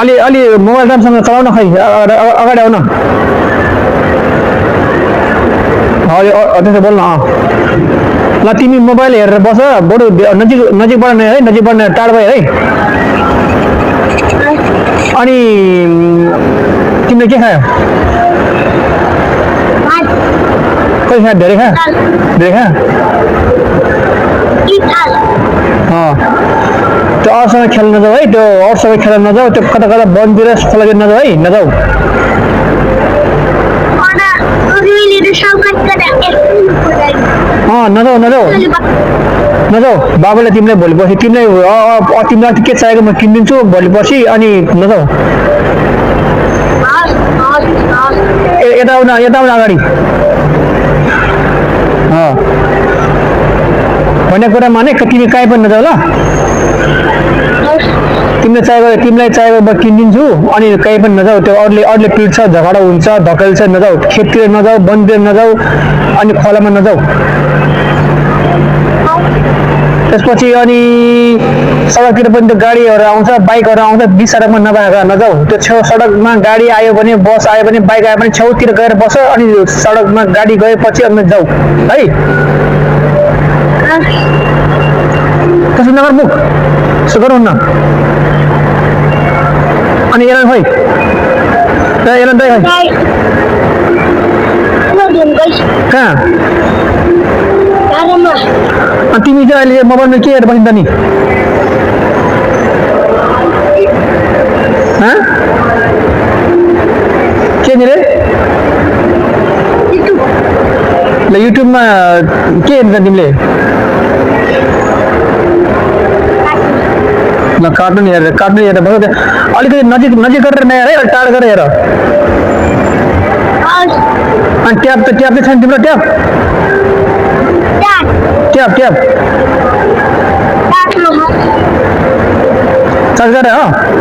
अलि अलि मोबाइल राम्रोसँग चलाउन खै अगाडि आउन त्यसो बोल्न ल तिमी मोबाइल हेरेर बस बरु नजिकबाट नै है नजिकबाट नै टाढो भयो है अनि तिमीले के खायो कति खायो धेरै खायो त्यो अरूसँग खेल्न नजाऊ है त्यो अरूसँग खेल्न नजाऊ त्यो कता कता वनतिर खोलातिर नजाऊ है नजाऊ नजाऊ बाबाले तिमीलाई भोलि पर्सि तिमीलाई के चाहिएको म किनिदिन्छु भोलि पर्सि अनि नजाऊ यता आउन अगाडि भनेको कुरा माने तिमी कहीँ पनि नजाऊ ल तिमीलाई चाहिएको म किनिदिन्छु अनि कहीँ पनि नजाऊ त्यो अरूले पिट्छ झगडा हुन्छ धकेल्छ नजाऊ खेततिर नजाऊ वनतिर नजाऊ अनि खोलामा नजाऊ त्यसपछि अनि सडकतिर पनि त्यो गाडीहरू आउँछ बाइकहरू आउँछ बिच सडकमा नभएर नजाऊ त्यो छेउ सडकमा गाडी आयो भने बस आयो भने बाइक आयो भने छेउतिर गएर बस अनि सडकमा गाडी गएपछि अनि जाऊ है त्यसो नगर मुख त्यसो गरौँ न अनि एलन खोइ एलन दाइ खोइ कहाँ अनि तिमी चाहिँ अहिले मोबाइलमा के हेरेर बसिन्छ नि के नि रे ल युट्युबमा के हेर्छ तिमीले ल कार्टुन हेरेर बस अलिकति नजिक गरेर नहेर है टाढो गरेर हेर अनि ट्याब चाहिँ छैन तिम्रो ट्याब चार्ज गरेर